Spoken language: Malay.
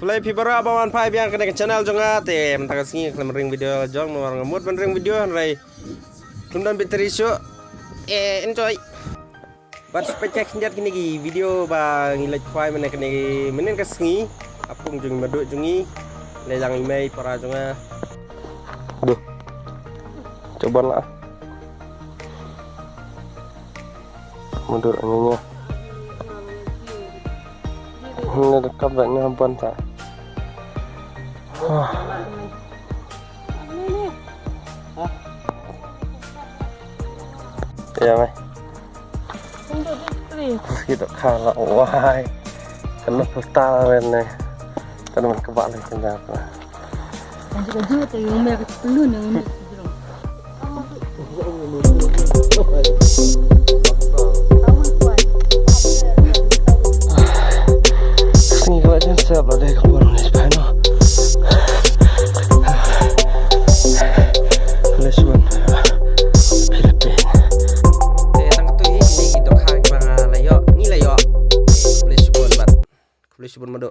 Kulai pibara abawan pai biang kena ke channel jonga te mentang singi kelam ring video jong nuar ngemut ben ring video rai kelum dan bateri show enjoy bat specek senjat kini gi video ba ngilai pai mana kena menen ke singi apung jung maduk jungi lelang imei para jonga duh coba lah mundur anginnya ini dekat banyak ampun tak ya mai gitu kalau wahai kena putar ini teman kebalik kenapa juga tuh yang mereka pelun yang ini sini gua aja siap lah deh kapan nih sepano Lisbon Filipina tang tu ini gitu kan bang layo ni layo Lisbon bat Lisbon madu